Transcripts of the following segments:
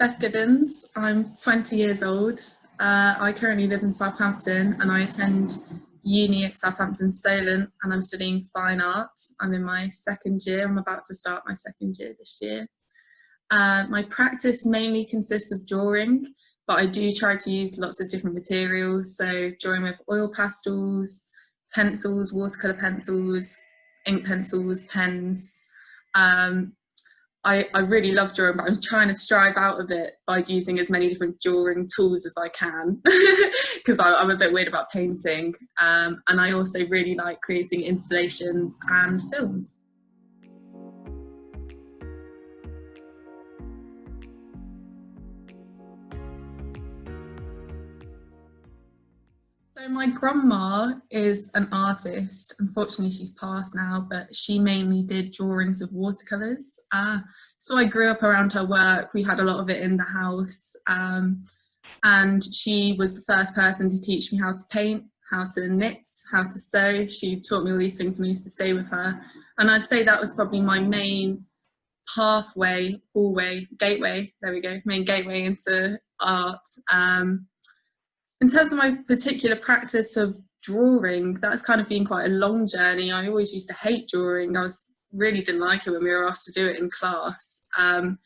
Beth Givens. I'm 20 years old. I currently live in Southampton and I attend uni at Southampton Solent and I'm studying fine art. I'm in my second year. I'm about to start my second year this year. My practice mainly consists of drawing, but I do try to use lots of different materials. So drawing with oil pastels, pencils, watercolour pencils, ink pencils, pens. I really love drawing, but I'm trying to strive out of it by using as many different drawing tools as I can because I'm a bit weird about painting, and I also really like creating installations and films. So my grandma is an artist. Unfortunately, she's passed now, but she mainly did drawings of watercolours. So I grew up around her work. We had a lot of it in the house. And she was the first person to teach me how to paint, how to knit, how to sew. She taught me all these things when I used to stay with her. And I'd say that was probably my main pathway, gateway, there we go, main gateway into art. In terms of my particular practice of drawing, that's kind of been quite a long journey. I always used to hate drawing. Really didn't like it when we were asked to do it in class. But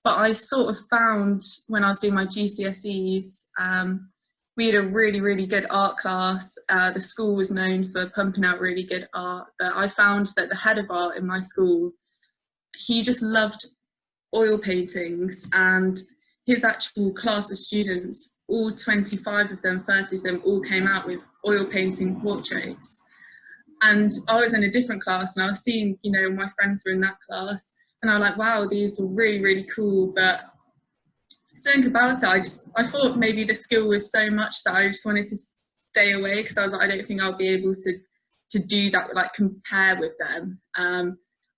I sort of found when I was doing my GCSEs, we had a really, really good art class. The school was known for pumping out really good art, but I found that the head of art in my school, he just loved oil paintings, and his actual class of students, all 25 of them, 30 of them, all came out with oil painting portraits. And I was in a different class and I was seeing, my friends were in that class and I was like, wow, these were really, really cool. But something about it, I thought maybe the skill was so much that I just wanted to stay away, because I was like, I don't think I'll be able to do that, like compare with them.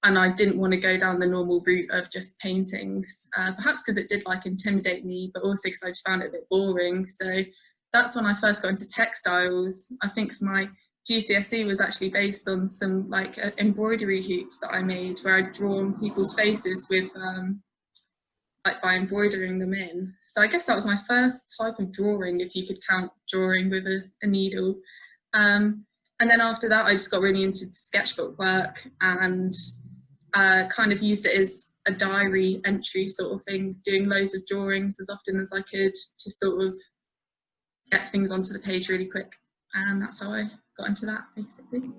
And I didn't want to go down the normal route of just paintings, perhaps because it did intimidate me, but also because I just found it a bit boring. So that's when I first got into textiles. I think my GCSE was actually based on some embroidery hoops that I made, where I'd drawn people's faces with by embroidering them in. So I guess that was my first type of drawing, if you could count drawing with a needle. And then after that, I just got really into sketchbook work and kind of used it as a diary entry sort of thing, doing loads of drawings as often as I could to sort of get things onto the page really quick. And that's how I got into that, basically.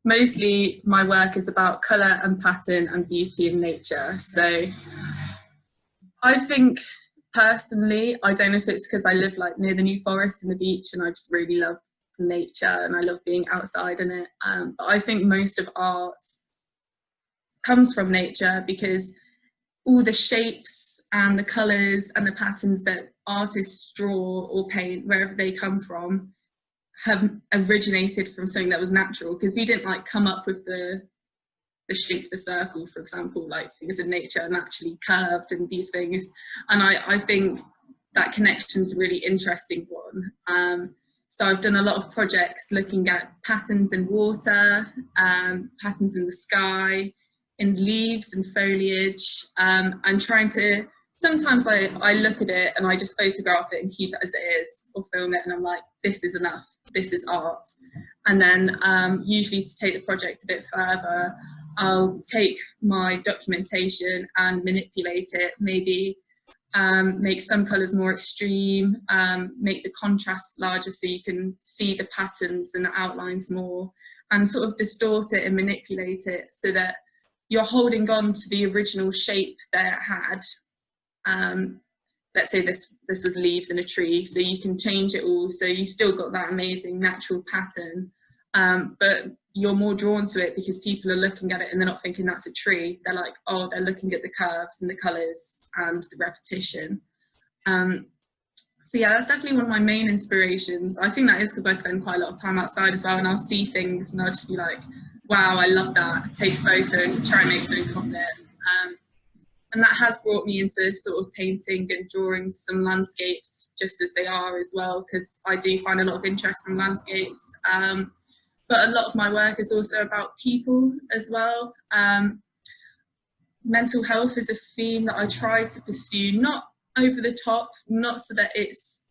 Mostly my work is about colour and pattern and beauty in nature. So I think personally, I don't know if it's because I live near the New Forest and the beach and I just really love nature and I love being outside in it. But I think most of art comes from nature, because all the shapes and the colours and the patterns that artists draw or paint, wherever they come from, have originated from something that was natural, because we didn't come up with the shape of the circle, for example. Things in nature are naturally curved and these things, and I think that connection's a really interesting one. So I've done a lot of projects looking at patterns in water, patterns in the sky, in leaves and foliage, and trying to, sometimes I look at it and I just photograph it and keep it as it is, or film it and I'm like, this is enough, this is art. And then usually to take the project a bit further, I'll take my documentation and manipulate it, maybe make some colours more extreme, make the contrast larger so you can see the patterns and the outlines more, and sort of distort it and manipulate it so that you're holding on to the original shape that it had. Let's say this was leaves in a tree, so you can change it all, so you still got that amazing natural pattern, but you're more drawn to it because people are looking at it and they're not thinking that's a tree. They're like, oh, they're looking at the curves and the colours and the repetition. So yeah, that's definitely one of my main inspirations. I think that is because I spend quite a lot of time outside as well, and I'll see things and I'll just be like, wow, I love that, take a photo and try and make something of it. And that has brought me into sort of painting and drawing some landscapes just as they are as well, because I do find a lot of interest from landscapes. But a lot of my work is also about people as well. Mental health is a theme that I try to pursue, not over the top, not so that it's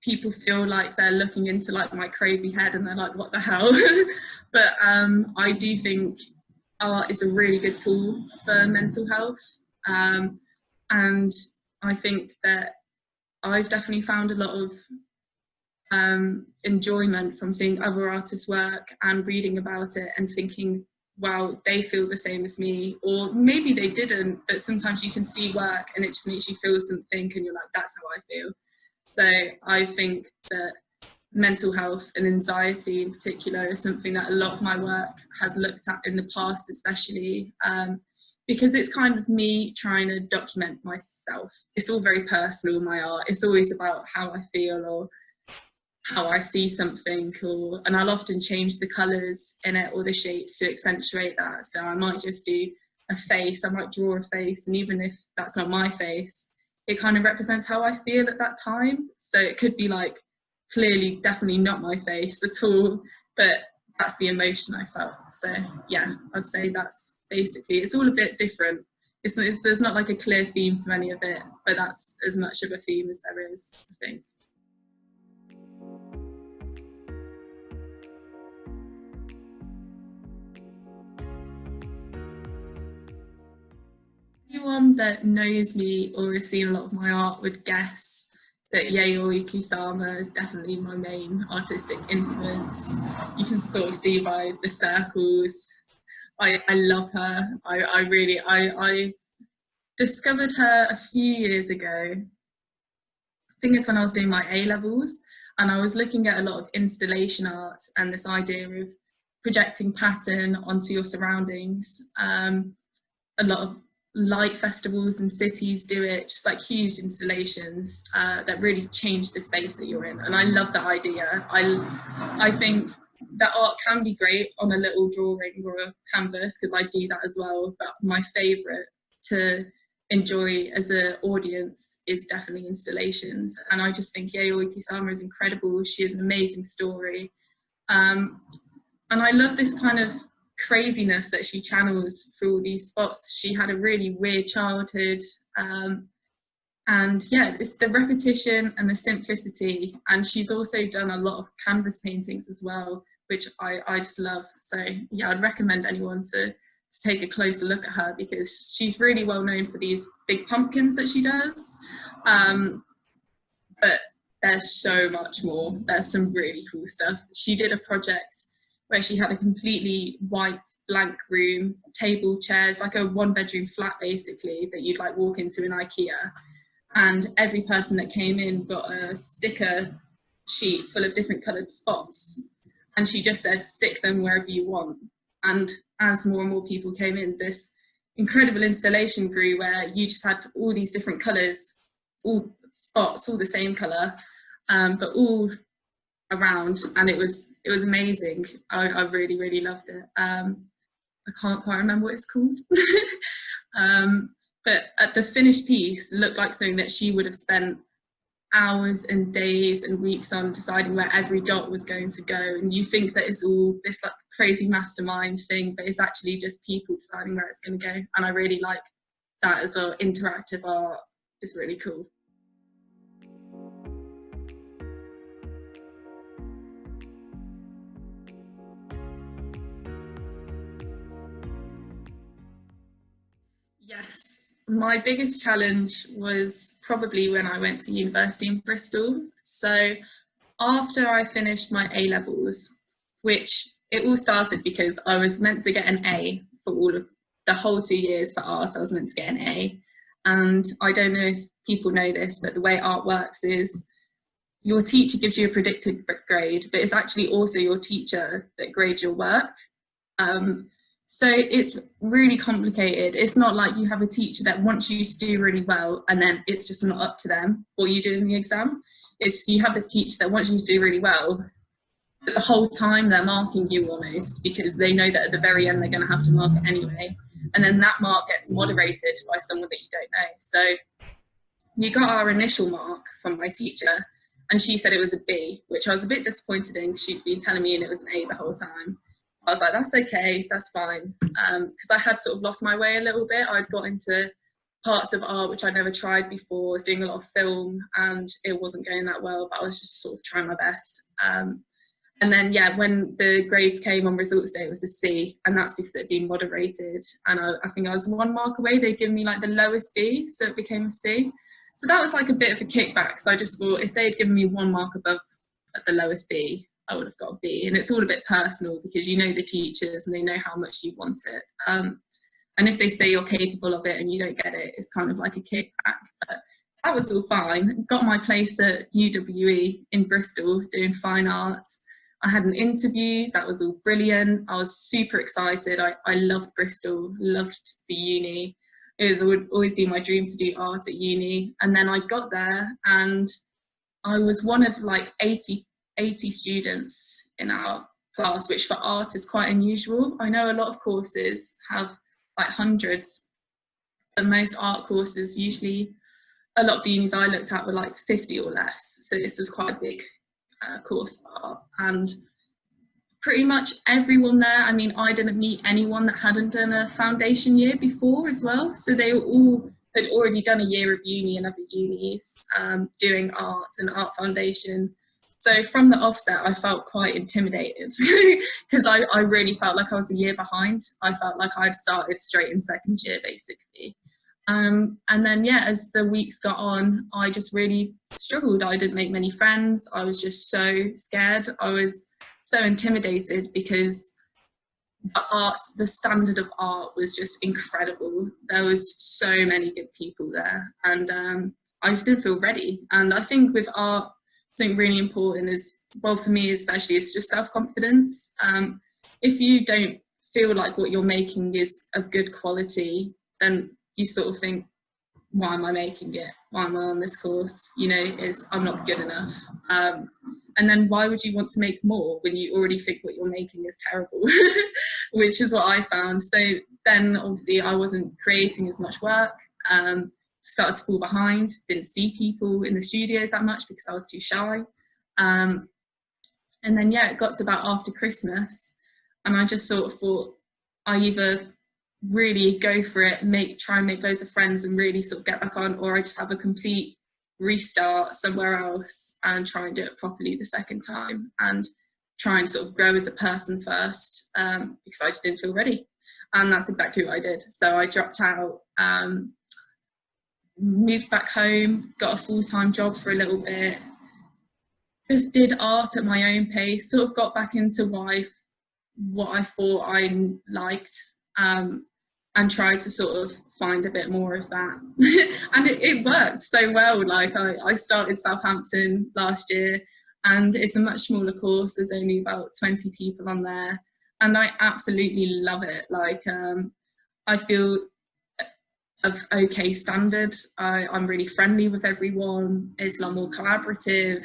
people feel like they're looking into like my crazy head and they're like, what the hell? But I do think art is a really good tool for mental health. And I think that I've definitely found a lot of enjoyment from seeing other artists' work and reading about it and thinking, wow, they feel the same as me, or maybe they didn't, but sometimes you can see work and it just makes you feel something and you're like, that's how I feel. So I think that mental health and anxiety in particular is something that a lot of my work has looked at in the past, especially because it's kind of me trying to document myself. It's all very personal, my art. It's always about how I feel or how I see something, and I'll often change the colours in it or the shapes to accentuate that. So I might just do a face, I might draw a face, and even if that's not my face, it kind of represents how I feel at that time. So it could be like clearly definitely not my face at all, but that's the emotion I felt. So yeah, I'd say that's basically, it's all a bit different. There's not like a clear theme to any of it, but that's as much of a theme as there is, I think. Anyone that knows me or has seen a lot of my art would guess that Yayoi Kusama is definitely my main artistic influence. You can sort of see by the circles. I love her. I discovered her a few years ago. I think it's when I was doing my A-levels, and I was looking at a lot of installation art and this idea of projecting pattern onto your surroundings. A lot of light festivals and cities do it, just like huge installations that really change the space that you're in, and I love that idea. I think that art can be great on a little drawing or a canvas, because I do that as well, but my favourite to enjoy as an audience is definitely installations, and I just think Yayoi Kusama is incredible. She has an amazing story, and I love this kind of craziness that she channels through all these spots. She had a really weird childhood, and yeah, it's the repetition and the simplicity, and she's also done a lot of canvas paintings as well, which I just love. So yeah, I'd recommend anyone to take a closer look at her, because she's really well known for these big pumpkins that she does, but there's so much more. There's some really cool stuff. She did a project where she had a completely white blank room, table, chairs, like a one-bedroom flat basically that you'd like walk into in IKEA, and every person that came in got a sticker sheet full of different coloured spots, and she just said stick them wherever you want. And as more and more people came in, this incredible installation grew where you just had all these different colours, all spots, all the same colour, but all around, and it was amazing. I really loved it. I can't quite remember what it's called. But at the finished piece, it looked like something that she would have spent hours and days and weeks on deciding where every dot was going to go, and you think that it's all this like crazy mastermind thing, but it's actually just people deciding where it's going to go, and I really like that as well. Interactive art is really cool. Yes, my biggest challenge was probably when I went to university in Bristol. So after I finished my A-levels, which it all started because I was meant to get an A for all of the whole 2 years for art. I was meant to get an A, and I don't know if people know this, but the way art works is your teacher gives you a predicted grade, but it's actually also your teacher that grades your work. So it's really complicated. It's not like you have a teacher that wants you to do really well and then it's just not up to them what you do in the exam. It's you have this teacher that wants you to do really well, but the whole time they're marking you almost, because they know that at the very end they're going to have to mark it anyway. and then that mark gets moderated by someone that you don't know. So we got our initial mark from my teacher, and she said it was a B, which I was a bit disappointed in because she'd been telling me and it was an A the whole time. I was like, that's okay, that's fine. Because I had sort of lost my way a little bit. I'd got into parts of art which I'd never tried before. I was doing a lot of film and it wasn't going that well, but I was just sort of trying my best. And then, yeah, when the grades came on results day, it was a C, and that's because it had been moderated. And I think I was 1 mark away. They'd given me like the lowest B, so it became a C. So that was like a bit of a kickback, because I just thought if they'd given me 1 mark above at the lowest B, I would have got a B. And it's all a bit personal because you know the teachers and they know how much you want it. And if they say you're capable of it and you don't get it, it's kind of like a kickback. But that was all fine. Got my place at UWE in Bristol doing fine arts. I had an interview, that was all brilliant. I was super excited. I loved Bristol, loved the uni. It would always be my dream to do art at uni. And then I got there and I was one of like 80 students in our class, which for art is quite unusual. I know a lot of courses have like hundreds, but most art courses, usually a lot of the unis I looked at were like 50 or less. So this was quite a big course for art, and pretty much everyone there, I mean, I didn't meet anyone that hadn't done a foundation year before as well, so they were all had already done a year of uni in other unis, doing art and art foundation. So from the offset I felt quite intimidated because I really felt like I was a year behind. I felt like I'd started straight in second year basically. And then, yeah, as the weeks got on, I just really struggled. I didn't make many friends. I was just so scared. I was so intimidated because the standard of art was just incredible. There was so many good people there, and I just didn't feel ready. And I think with art, something really important is, well, for me especially, is just self-confidence. If you don't feel like what you're making is of good quality, then you sort of think, why am I making it? Why am I on this course? You know, I'm not good enough. And then why would you want to make more when you already think what you're making is terrible, which is what I found. So then obviously I wasn't creating as much work, started to fall behind, didn't see people in the studios that much because I was too shy. And then, yeah, it got to about after Christmas and I just sort of thought I either really go for it, try and make loads of friends and really sort of get back on, or I just have a complete restart somewhere else and try and do it properly the second time and try and sort of grow as a person first, because I just didn't feel ready. And that's exactly what I did. So I dropped out, moved back home, got a full-time job for a little bit, just did art at my own pace, sort of got back into what I thought I liked, and tried to sort of find a bit more of that. And it worked so well. Like I started Southampton last year and it's a much smaller course. There's only about 20 people on there and I absolutely love it. Like I feel of okay standard. I'm really friendly with everyone. It's a lot more collaborative.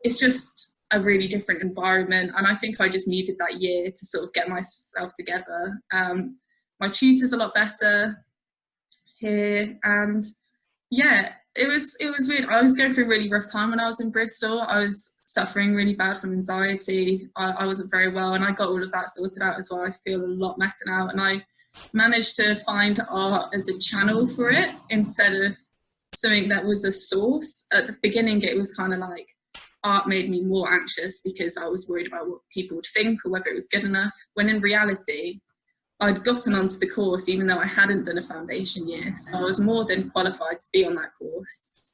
It's just a really different environment. And I think I just needed that year to sort of get myself together. My tutor's a lot better here, and yeah, it was weird. I was going through a really rough time when I was in Bristol. I was suffering really bad from anxiety. I wasn't very well, and I got all of that sorted out as well. I feel a lot better now, and I managed to find art as a channel for it instead of something that was a source. At the beginning, it was kind of like art made me more anxious because I was worried about what people would think or whether it was good enough, when in reality, I'd gotten onto the course even though I hadn't done a foundation year, so I was more than qualified to be on that course.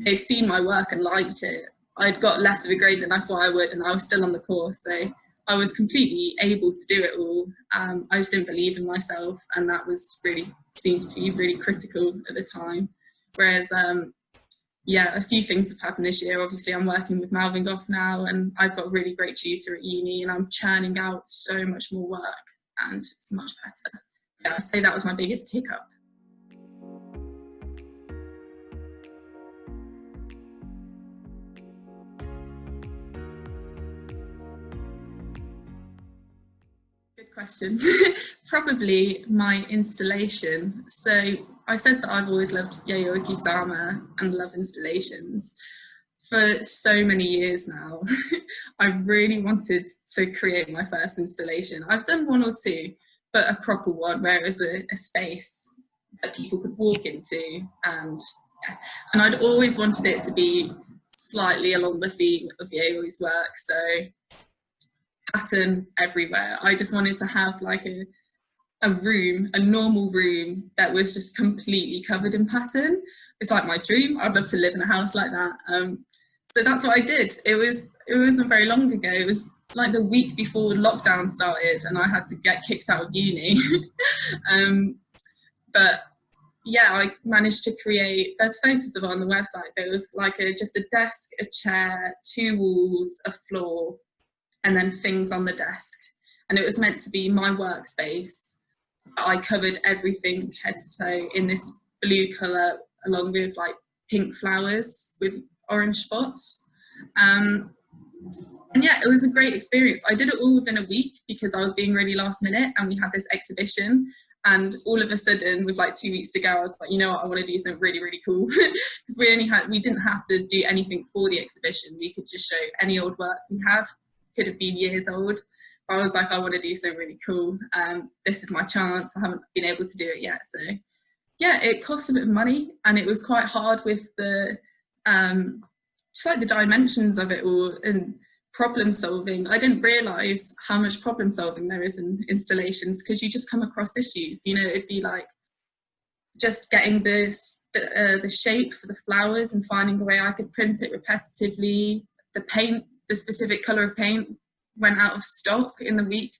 They'd seen my work and liked it. I'd got less of a grade than I thought I would and I was still on the course, so I was completely able to do it all. I just didn't believe in myself, and that was seemed to be really critical at the time. Whereas, yeah, a few things have happened this year. Obviously, I'm working with Malvin Goff now and I've got a really great tutor at uni and I'm churning out so much more work. And it's much better. Yeah, I'd say that was my biggest hiccup. Good question. Probably my installation. So I said that I've always loved Yayoi Kusama and love installations for so many years now. I really wanted to create my first installation. I've done one or two, but a proper one where it was a space that people could walk into, and I'd always wanted it to be slightly along the theme of Yayoi's work, so pattern everywhere. I just wanted to have like a room, a normal room that was just completely covered in pattern. It's like my dream. I'd love to live in a house like that. So that's what I did. It wasn't very long ago. It was like the week before lockdown started and I had to get kicked out of uni. But yeah, I managed to create, there's photos of it on the website. There was like just a desk, a chair, 2 walls, a floor, and then things on the desk. And it was meant to be my workspace. I covered everything head to toe in this blue colour, along with like pink flowers with orange spots. And yeah, it was a great experience. I did it all within a week because I was being really last minute, and we had this exhibition, and all of a sudden with like 2 weeks to go, I was like, you know what, I want to do something really, really cool. Because we didn't have to do anything for the exhibition. We could just show any old work we had. Could have been years old. I was like, I want to do something really cool. This is my chance. I haven't been able to do it yet. So yeah, it cost a bit of money, and it was quite hard with the just like the dimensions of it all and problem solving. I didn't realise how much problem solving there is in installations, because you just come across issues. You know, it'd be like just getting the shape for the flowers and finding a way I could print it repetitively. The paint, the specific colour of paint went out of stock in the week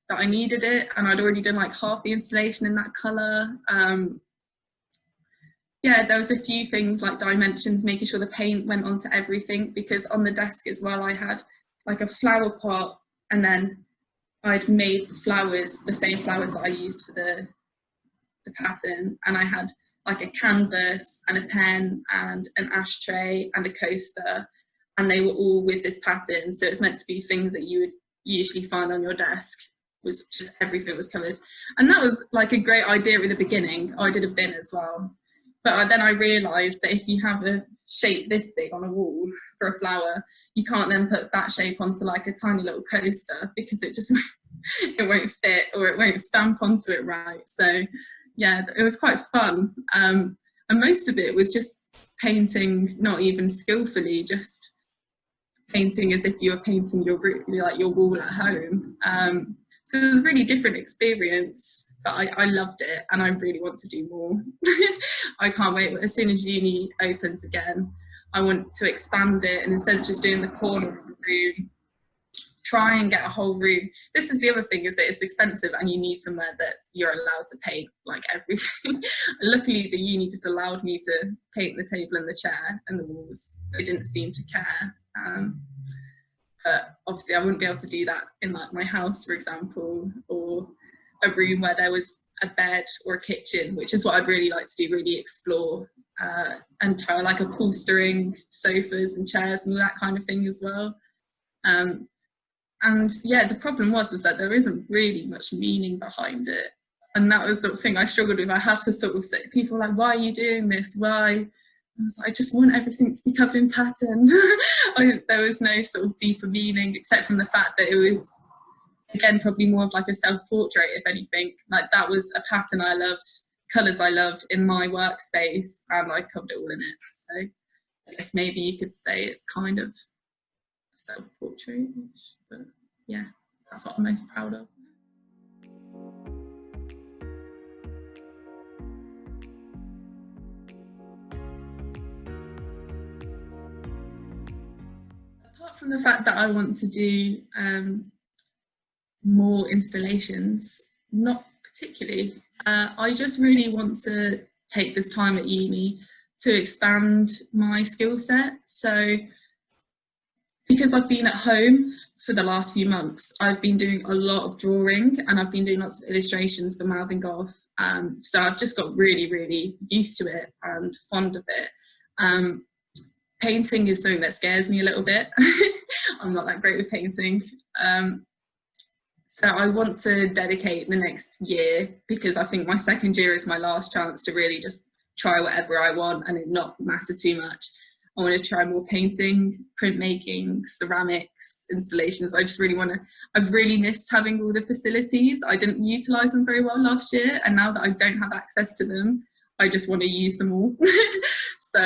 that I needed it, and I'd already done like half the installation in that colour. Yeah, there was a few things like dimensions, making sure the paint went onto everything, because on the desk as well I had like a flower pot, and then I'd made the flowers, the same flowers that I used for the pattern, and I had like a canvas and a pen and an ashtray and a coaster, and they were all with this pattern. So it's meant to be things that you would usually find on your desk, was just everything was covered. And that was like a great idea in the beginning. I did a bin as well. But then I realised that if you have a shape this big on a wall for a flower, you can't then put that shape onto like a tiny little coaster, because it just it won't fit, or it won't stamp onto it right. So yeah, it was quite fun. And most of it was just painting, not even skillfully, just painting as if you were painting your wall at home. So it was a really different experience. But I loved it, and I really want to do more. I can't wait. As soon as uni opens again, I want to expand it, and instead of just doing the corner of the room, try and get a whole room. This is the other thing, is that it's expensive, and you need somewhere that you're allowed to paint like everything. Luckily, the uni just allowed me to paint the table and the chair and the walls. They didn't seem to care. But obviously, I wouldn't be able to do that in like my house, for example, or a room where there was a bed or a kitchen, which is what I'd really like to do, really explore, and try like upholstering sofas and chairs and all that kind of thing as well. And yeah, the problem was that there isn't really much meaning behind it. And that was the thing I struggled with. I have to sort of say, people are like, why are you doing this? Why? I was like, I just want everything to be covered in pattern. There was no sort of deeper meaning, except from the fact that it was, again, probably more of like a self-portrait, if anything. Like, that was a pattern I loved, colours I loved in my workspace, and I covered it all in it. So I guess maybe you could say it's kind of self-portrait, but yeah, that's what I'm most proud of. Apart from the fact that I want to do more installations, not particularly. I just really want to take this time at uni to expand my skill set. So because I've been at home for the last few months, I've been doing a lot of drawing, and I've been doing lots of illustrations for Malvin Goff. So I've just got really, really used to it and fond of it. Painting is something that scares me a little bit. I'm not that great with painting. So I want to dedicate the next year, because I think my second year is my last chance to really just try whatever I want and it not matter too much. I want to try more painting, printmaking, ceramics, installations. I just really want to, I've really missed having all the facilities. I didn't utilise them very well last year, and now that I don't have access to them, I just want to use them all. So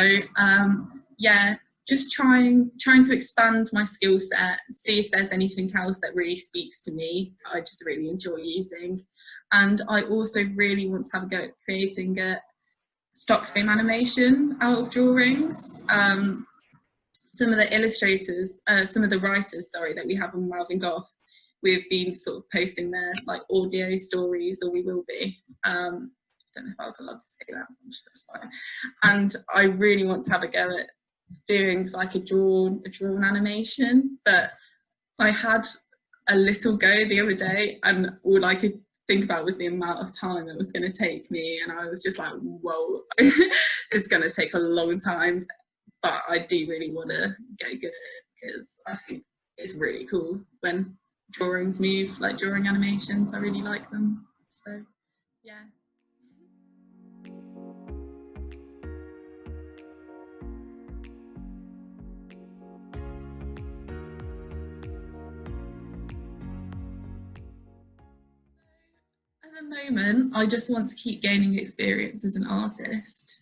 yeah, just trying to expand my skill set, see if there's anything else that really speaks to me, I just really enjoy using. And I also really want to have a go at creating a stock frame animation out of drawings. Some of the illustrators, some of the writers, sorry, that we have on Malvern Goth, we've been sort of posting their like audio stories, or we will be. I don't know if I was allowed to say that, I'm sure that's fine. And I really want to have a go at doing like a drawn animation, but I had a little go the other day, and all I could think about was the amount of time it was going to take me, and I was just like, whoa, it's going to take a long time, but I do really want to get good at it, because I think it's really cool when drawings move, like drawing animations. I really like them. So yeah. At the moment, I just want to keep gaining experience as an artist.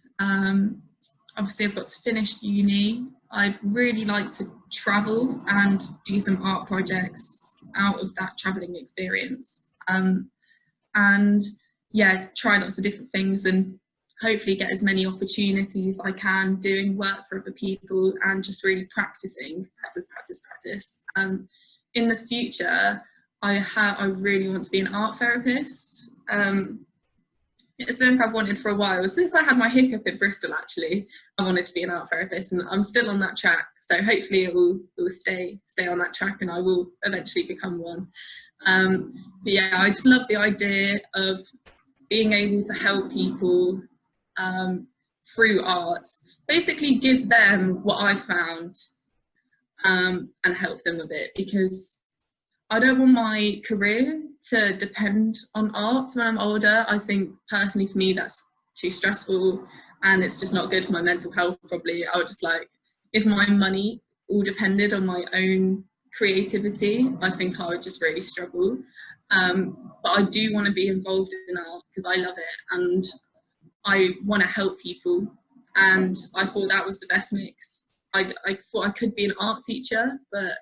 Obviously, I've got to finish uni. I'd really like to travel and do some art projects out of that travelling experience. And yeah, try lots of different things and hopefully get as many opportunities I can doing work for other people, and just really practice. In the future, I really want to be an art therapist. It's something I've wanted for a while. Since I had my hiccup in Bristol, actually, I wanted to be an art therapist, and I'm still on that track. So hopefully it will stay on that track, and I will eventually become one. But yeah, I just love the idea of being able to help people through art. Basically give them what I found and help them a bit, because I don't want my career to depend on art when I'm older. I think personally for me that's too stressful, and it's just not good for my mental health probably. I would just like, if my money all depended on my own creativity, I think I would just really struggle. But I do want to be involved in art because I love it and I want to help people, and I thought that was the best mix. I thought I could be an art teacher, but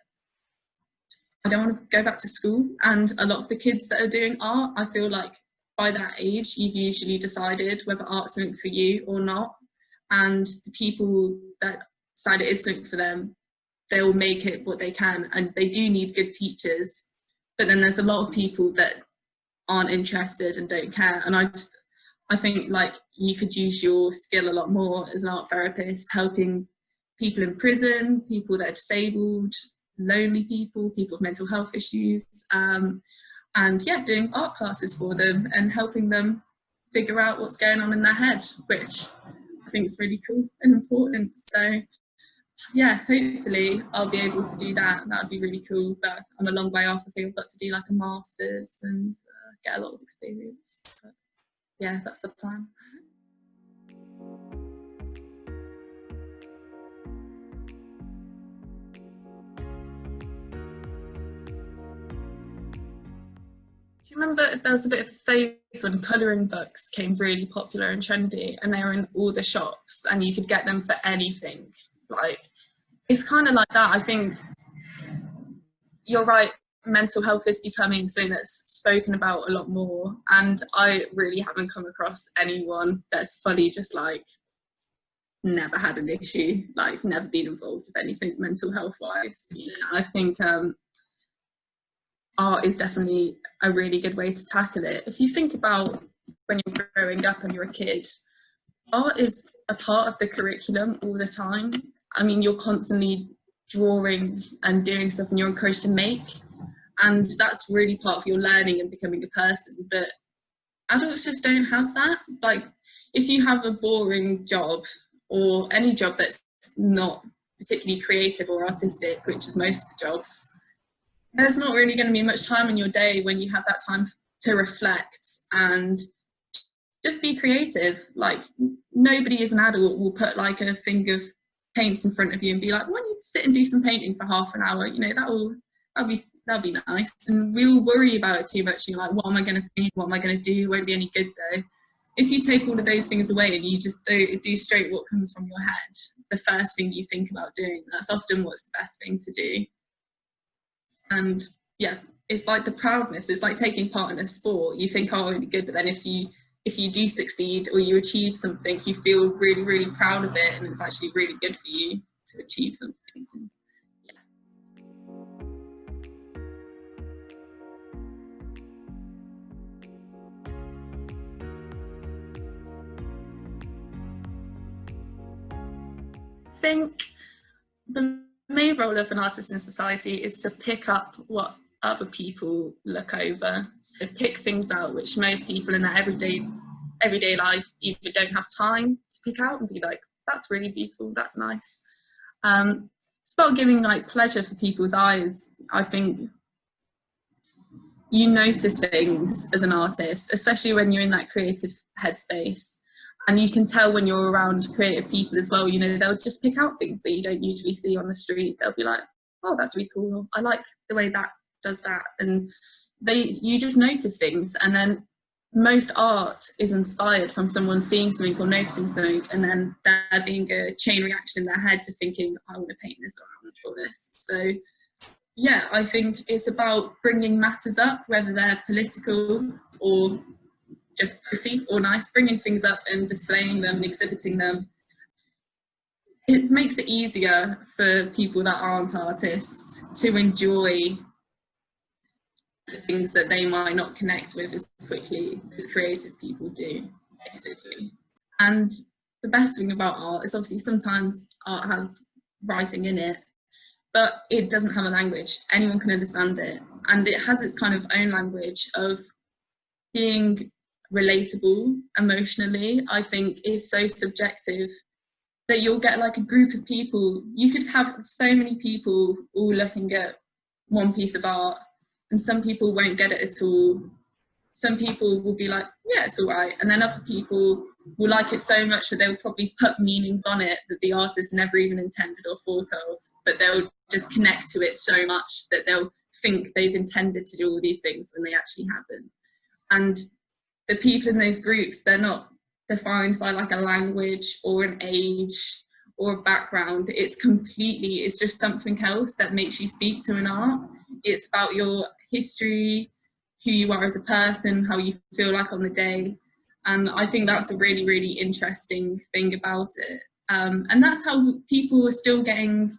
I don't want to go back to school, and a lot of the kids that are doing art, I feel like by that age you've usually decided whether art's something for you or not, and the people that decide it is something for them, they'll make it what they can, and they do need good teachers. But then there's a lot of people that aren't interested and don't care, and I think like you could use your skill a lot more as an art therapist, helping people in prison, people that are disabled, lonely people with mental health issues, and yeah, doing art classes for them and helping them figure out what's going on in their head, which I think is really cool and important. So yeah, hopefully I'll be able to do that. That would be really cool, but I'm a long way off. I think I've got to do like a master's and get a lot of experience. But yeah, that's the plan. Do you remember there was a bit of a phase when colouring books came really popular and trendy, and they were in all the shops and you could get them for anything? Like, it's kind of like that. I think you're right, mental health is becoming something that's spoken about a lot more, and I really haven't come across anyone that's fully just like never had an issue, like never been involved with anything mental health wise. I think art is definitely a really good way to tackle it. If you think about when you're growing up and you're a kid, art is a part of the curriculum all the time. I mean, you're constantly drawing and doing stuff, and you're encouraged to make, and that's really part of your learning and becoming a person. But adults just don't have that. Like, if you have a boring job or any job that's not particularly creative or artistic, which is most of the jobs, there's not really going to be much time in your day when you have that time to reflect and just be creative. Like, nobody as an adult will put like a thing of paints in front of you and be like, why don't you sit and do some painting for half an hour? You know, that'll be nice. And we will worry about it too much. You're like, what am I going to paint? What am I going to do? It won't be any good though. If you take all of those things away and you just do straight what comes from your head, the first thing you think about doing, that's often what's the best thing to do. And yeah, it's like the proudness. It's like taking part in a sport. You think, oh, it'll be good, but then if you do succeed or you achieve something, you feel really, really proud of it, and it's actually really good for you to achieve something. I think the main role of an artist in society is to pick up what other people look over. So pick things out which most people in their everyday life either don't have time to pick out and be like, that's really beautiful, that's nice. It's about giving like pleasure for people's eyes. I think you notice things as an artist, especially when you're in that creative headspace. And you can tell when you're around creative people as well, you know, they'll just pick out things that you don't usually see on the street. They'll be like, oh, that's really cool. I like the way that does that. And you just notice things. And then most art is inspired from someone seeing something or noticing something, and then there being a chain reaction in their head to thinking, I want to paint this or I want to draw this. So yeah, I think it's about bringing matters up, whether they're political or just pretty or nice, bringing things up and displaying them and exhibiting them. It makes it easier for people that aren't artists to enjoy the things that they might not connect with as quickly as creative people do, basically. And the best thing about art is obviously sometimes art has writing in it, but it doesn't have a language. Anyone can understand it. And it has its kind of own language of being relatable emotionally. I think is so subjective that you'll get like a group of people. You could have so many people all looking at one piece of art, and some people won't get it at all. Some people will be like, yeah, it's all right. And then other people will like it so much that they'll probably put meanings on it that the artist never even intended or thought of, but they'll just connect to it so much that they'll think they've intended to do all these things when they actually haven't. And the people in those groups, they're not defined by like a language or an age or a background. It's just something else that makes you speak to an art. It's about your history, who you are as a person, how you feel like on the day. And I think that's a really, really interesting thing about it. And that's how people are still getting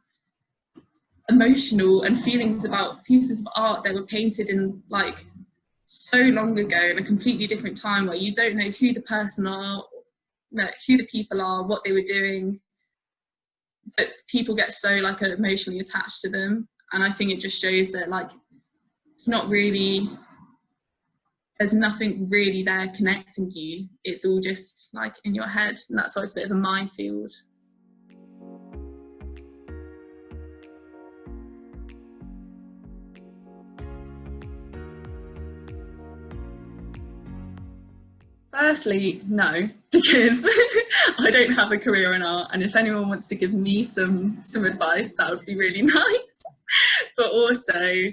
emotional and feelings about pieces of art that were painted in like so long ago in a completely different time, where you don't know who the person are, who the people are, what they were doing, but people get so like emotionally attached to them. And I think it just shows that like it's not really, there's nothing really there connecting you. It's all just like in your head, and that's why it's a bit of a minefield. Firstly, no, because I don't have a career in art, and if anyone wants to give me some advice, that would be really nice. But also,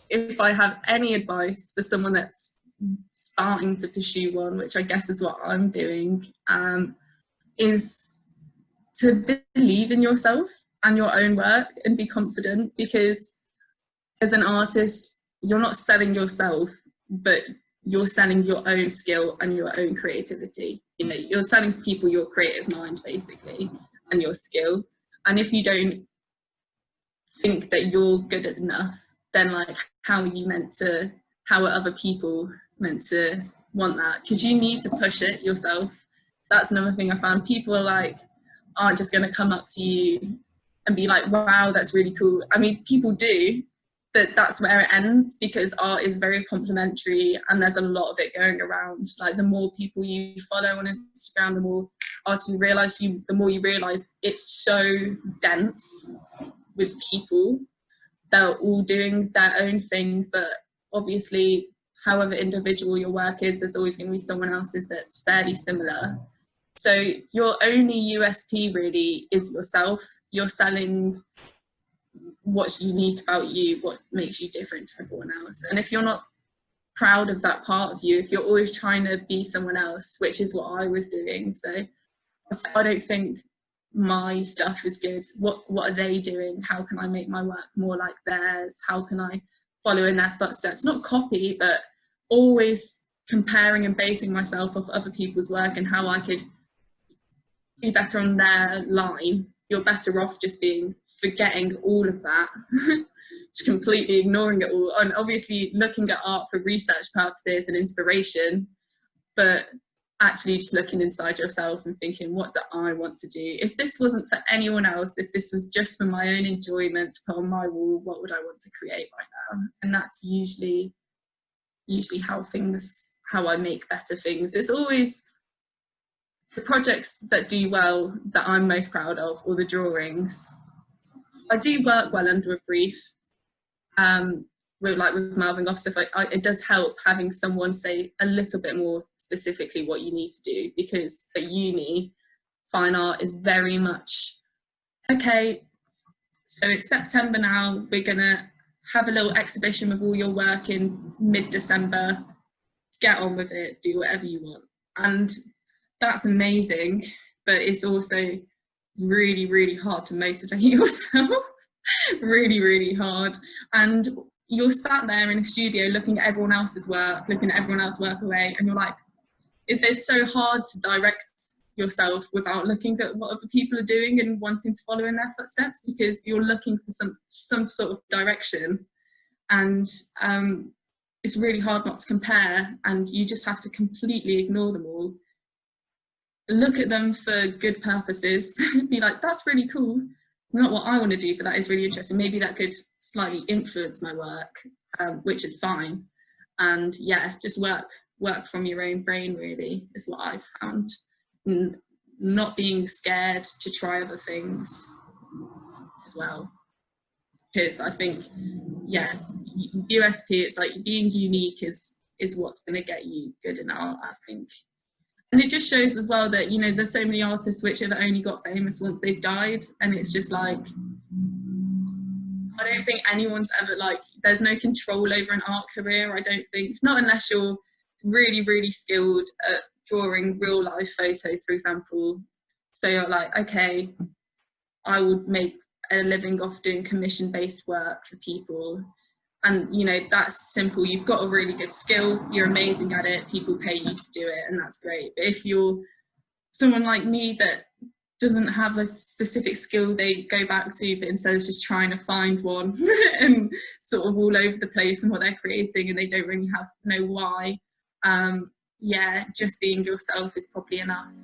if I have any advice for someone that's starting to pursue one, which I guess is what I'm doing, is to believe in yourself and your own work and be confident, because as an artist, you're not selling yourself, but you're selling your own skill and your own creativity. You know, you're selling to people your creative mind, basically, and your skill. And if you don't think that you're good enough, then like, how are other people meant to want that? Because you need to push it yourself. That's another thing I found. People aren't just going to come up to you and be like, wow, that's really cool. I mean, people do, but that's where it ends, because art is very complimentary and there's a lot of it going around. Like, the more people you follow on Instagram, the more artists you realise, the more you realise it's so dense with people. they're all doing their own thing, but obviously however individual your work is, there's always going to be someone else's that's fairly similar. So your only USP really is yourself. You're selling what's unique about you, what makes you different to everyone else. And if you're not proud of that part of you, if you're always trying to be someone else, which is what I was doing, so I don't think my stuff is good. What are they doing? How can I make my work more like theirs? How can I follow in their footsteps? Not copy, but always comparing and basing myself off other people's work and how I could do better on their line. You're better off just forgetting all of that, just completely ignoring it all, and obviously looking at art for research purposes and inspiration, but actually just looking inside yourself and thinking, what do I want to do? If this wasn't for anyone else, if this was just for my own enjoyment to put on my wall, what would I want to create right now? And that's usually how I make better things. It's always the projects that do well that I'm most proud of, or the drawings. I do work well under a brief. With mouthing off stuff, it does help having someone say a little bit more specifically what you need to do, because at uni, fine art is very much, okay, so it's September now, we're gonna have a little exhibition of all your work in mid-December, get on with it, do whatever you want. And that's amazing, but it's also really, really hard to motivate yourself. Really, really hard. And you're sat there in a studio looking at everyone else's work, looking at everyone else's work away, and you're like, it's so hard to direct yourself without looking at what other people are doing and wanting to follow in their footsteps, because you're looking for some sort of direction. And it's really hard not to compare, and you just have to completely ignore them all. Look at them for good purposes, be like, that's really cool. Not what I want to do, but that is really interesting. Maybe that could slightly influence my work, which is fine. And yeah, just work from your own brain really is what I've found. And not being scared to try other things as well. Because I think, yeah, USP, it's like being unique is what's going to get you good in art, I think. And it just shows as well that, you know, there's so many artists which have only got famous once they've died. And it's just like, I don't think anyone's ever there's no control over an art career, I don't think. Not unless you're really, really skilled at drawing real life photos, for example. So you're like, okay, I would make a living off doing commission-based work for people. And, you know, that's simple. You've got a really good skill, you're amazing at it, people pay you to do it, and that's great. But if you're someone like me that doesn't have a specific skill they go back to, but instead is just trying to find one and sort of all over the place in what they're creating, and they don't really know why, yeah, just being yourself is probably enough.